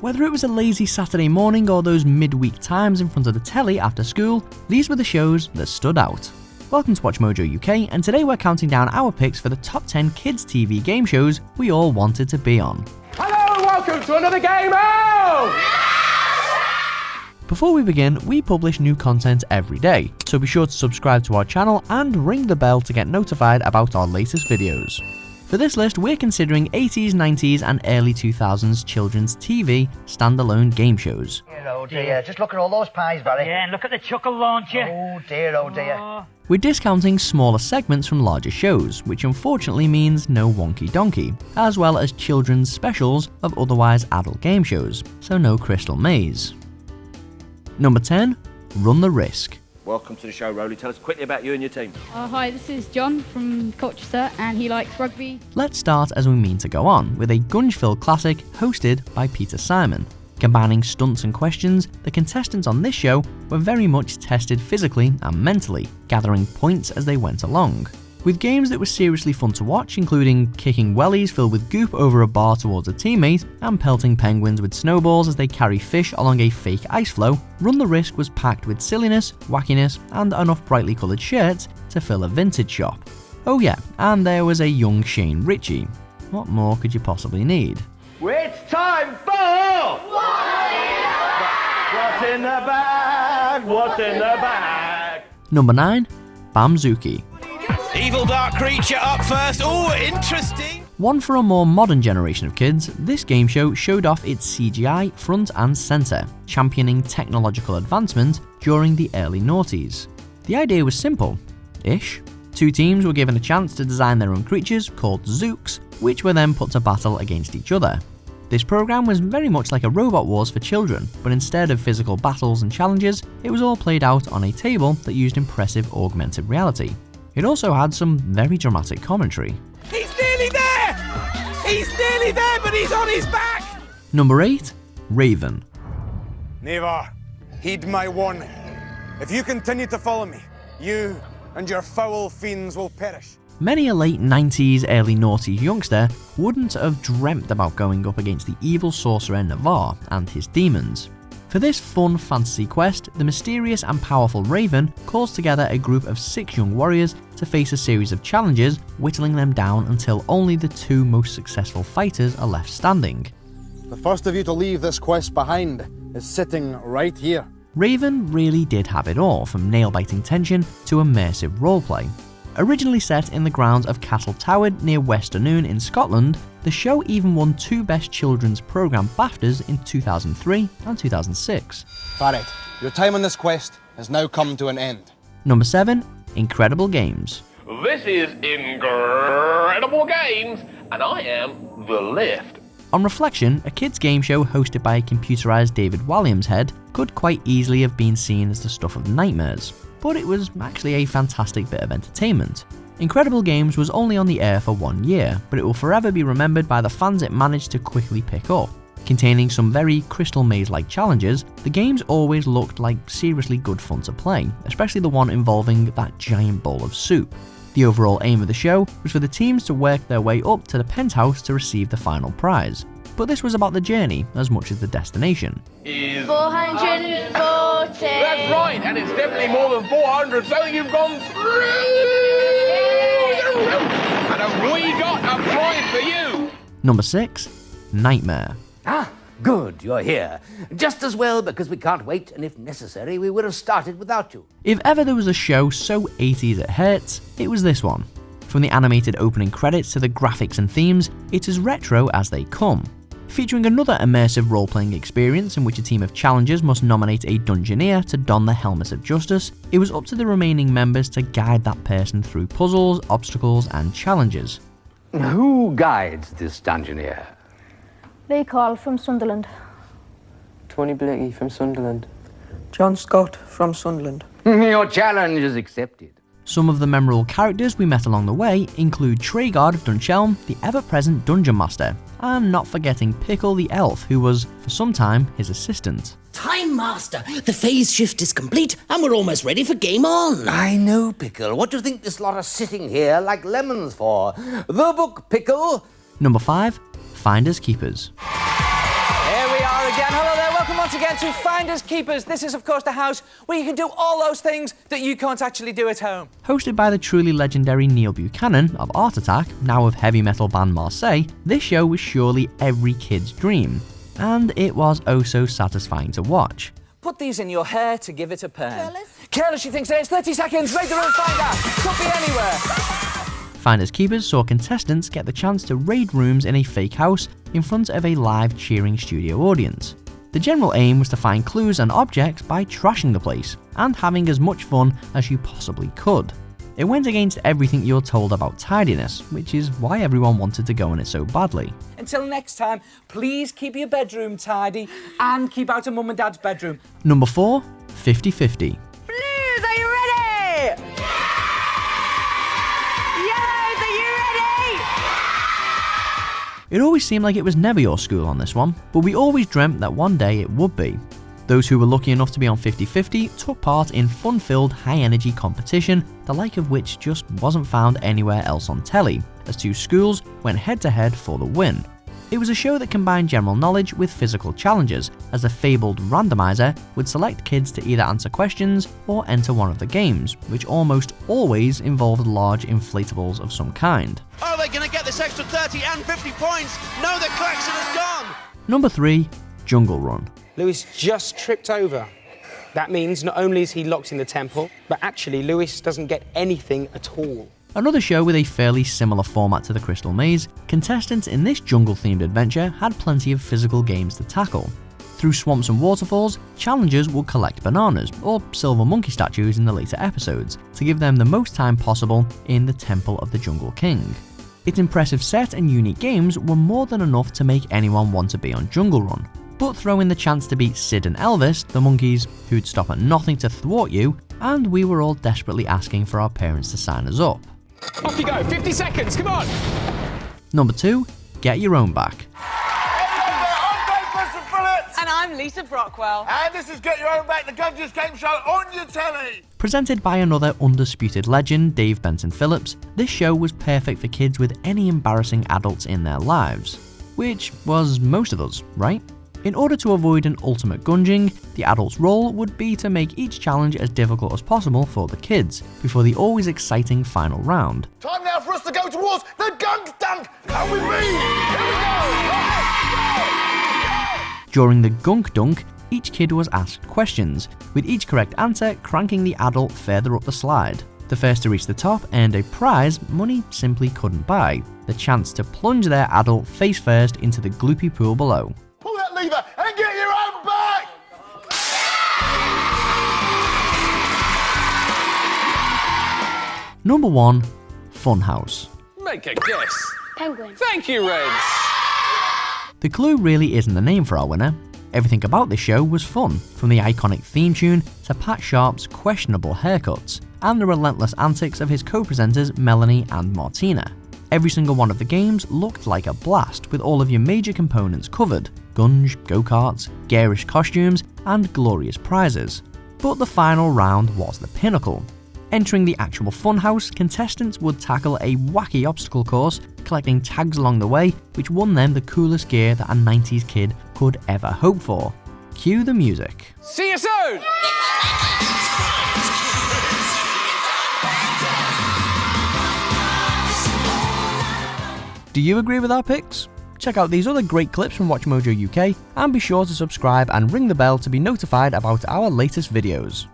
Whether it was a lazy Saturday morning or those midweek times in front of the telly after school, these were the shows that stood out. Welcome to Watch Mojo UK, and today we're counting down our picks for the top 10 kids TV game shows we all wanted to be on. Hello and welcome to another Game Out! Before we begin, we publish new content every day, so be sure to subscribe to our channel and ring the bell to get notified about our latest videos. For this list, we're considering 80s, 90s and early 2000s children's TV standalone game shows. Oh dear, just look at all those pies, Barry. Yeah, and look at the chuckle launcher. Oh dear, oh dear. Oh. We're discounting smaller segments from larger shows, which unfortunately means no Wonky Donkey, as well as children's specials of otherwise adult game shows, so no Crystal Maze. Number 10, Run the Risk. Welcome to the show, Rowley. Tell us quickly about you and your team. Hi, this is John from Colchester and he likes rugby. Let's start as we mean to go on, with a gunge-filled classic hosted by Peter Simon. Combining stunts and questions, the contestants on this show were very much tested physically and mentally, gathering points as they went along. With games that were seriously fun to watch, including kicking wellies filled with goop over a bar towards a teammate and pelting penguins with snowballs as they carry fish along a fake ice floe, Run the Risk was packed with silliness, wackiness and enough brightly coloured shirts to fill a vintage shop. Oh yeah, and there was a young Shane Ritchie. What more could you possibly need? It's time for... What's in the bag? What's in the bag? Number 9, BAMZOOKi. Evil dark creature up first. Oh, interesting. One for a more modern generation of kids, this game show showed off its CGI front and centre, championing technological advancement during the early noughties. The idea was simple-ish. Two teams were given a chance to design their own creatures, called Zooks, which were then put to battle against each other. This program was very much like a Robot Wars for children, but instead of physical battles and challenges, it was all played out on a table that used impressive augmented reality. It also had some very dramatic commentary. He's nearly there! He's nearly there, but he's on his back! Number 8, Raven. Never heed my warning. If you continue to follow me, you and your foul fiends will perish. Many a late 90s, early noughties youngster wouldn't have dreamt about going up against the evil sorcerer Navarre and his demons. For this fun fantasy quest, the mysterious and powerful Raven calls together a group of 6 young warriors to face a series of challenges, whittling them down until only the 2 most successful fighters are left standing. The first of you to leave this quest behind is sitting right here. Raven really did have it all, from nail-biting tension to immersive roleplay. Originally set in the grounds of Castle Toward near Westernoon in Scotland, the show even won 2 Best Children's Programme BAFTAs in 2003 and 2006. Barrett, your time on this quest has now come to an end. Number 7, Incredible Games. This is Incredible Games, and I am the Lift. On reflection, a kids' game show hosted by a computerised David Walliams head could quite easily have been seen as the stuff of nightmares, but it was actually a fantastic bit of entertainment. Incredible Games was only on the air for 1 year, but it will forever be remembered by the fans it managed to quickly pick up. Containing some very Crystal Maze-like challenges, the games always looked like seriously good fun to play, especially the one involving that giant bowl of soup. The overall aim of the show was for the teams to work their way up to the penthouse to receive the final prize, but this was about the journey as much as the destination. 440. That's right, and it's definitely more than 400, so you've gone through! And have we got a prize for you? Number 6, Knightmare. Ah, good, you're here. Just as well, because we can't wait, and if necessary, we would have started without you. If ever there was a show so 80s it hurts, it was this one. From the animated opening credits to the graphics and themes, it's as retro as they come. Featuring another immersive role-playing experience in which a team of challengers must nominate a Dungeoneer to don the helmet of justice, it was up to the remaining members to guide that person through puzzles, obstacles and challenges. Who guides this Dungeoneer? Lee Call from Sunderland. Tony Blakey from Sunderland. John Scott from Sunderland. Your challenge is accepted. Some of the memorable characters we met along the way include Treguard of Dunchelm, the ever-present Dungeon Master, and not forgetting Pickle the Elf, who was, for some time, his assistant. Time Master, the phase shift is complete and we're almost ready for game on. I know, Pickle. What do you think this lot are sitting here like lemons for? The book, Pickle. Number 5, Finders Keepers. Here we are again. Hello there. Welcome once again to Finders Keepers. This is, of course, the house where you can do all those things that you can't actually do at home. Hosted by the truly legendary Neil Buchanan of Art Attack, now of heavy metal band Marseille, this show was surely every kid's dream. And it was oh so satisfying to watch. Put these in your hair to give it a perm. Careless, she thinks it's 30 seconds. Make the room find out. Could be anywhere. Finders Keepers saw contestants get the chance to raid rooms in a fake house in front of a live cheering studio audience. The general aim was to find clues and objects by trashing the place and having as much fun as you possibly could. It went against everything you're told about tidiness, which is why everyone wanted to go on it so badly. Until next time, please keep your bedroom tidy and keep out of Mum and Dad's bedroom. Number 4, 50-50. Blues, are you ready? Yellows, are you ready? It always seemed like it was never your school on this one, but we always dreamt that one day it would be. Those who were lucky enough to be on 50-50 took part in fun-filled, high-energy competition, the like of which just wasn't found anywhere else on telly, as two schools went head-to-head for the win. It was a show that combined general knowledge with physical challenges, as the fabled randomizer would select kids to either answer questions or enter one of the games, which almost always involved large inflatables of some kind. Are they going to get this extra 30 and 50 points? No, the collection has gone! Number 3, Jungle Run. Lewis just tripped over. That means not only is he locked in the temple, but actually Lewis doesn't get anything at all. Another show with a fairly similar format to the Crystal Maze, contestants in this jungle-themed adventure had plenty of physical games to tackle. Through swamps and waterfalls, challengers would collect bananas, or silver monkey statues in the later episodes, to give them the most time possible in the Temple of the Jungle King. Its impressive set and unique games were more than enough to make anyone want to be on Jungle Run. But throw in the chance to beat Sid and Elvis, the monkeys who'd stop at nothing to thwart you, and we were all desperately asking for our parents to sign us up. Off you go. 50 seconds. Come on. Number 2, Get Your Own Back. And I'm Lisa Brockwell. And this is Get Your Own Back, the Gungeons game show on your telly. Presented by another undisputed legend, Dave Benson Phillips, this show was perfect for kids with any embarrassing adults in their lives. Which was most of us, right? In order to avoid an ultimate gunging, the adult's role would be to make each challenge as difficult as possible for the kids, before the always exciting final round. Time now for us to go towards the Gunk Dunk. Come with me. Here we go. During the Gunk Dunk, each kid was asked questions, with each correct answer cranking the adult further up the slide. The first to reach the top earned a prize money simply couldn't buy, the chance to plunge their adult face first into the gloopy pool below. Pull that lever and get your own back! Number 1, Funhouse. Make a guess. Penguin. Thank you, Reds. The clue really isn't the name for our winner. Everything about this show was fun, from the iconic theme tune to Pat Sharp's questionable haircuts, and the relentless antics of his co-presenters Melanie and Martina. Every single one of the games looked like a blast, with all of your major components covered: gunge, go-karts, garish costumes, and glorious prizes. But the final round was the pinnacle. Entering the actual funhouse, contestants would tackle a wacky obstacle course, collecting tags along the way, which won them the coolest gear that a 90s kid could ever hope for. Cue the music. See you soon. Do you agree with our picks? Check out these other great clips from WatchMojo UK, and be sure to subscribe and ring the bell to be notified about our latest videos.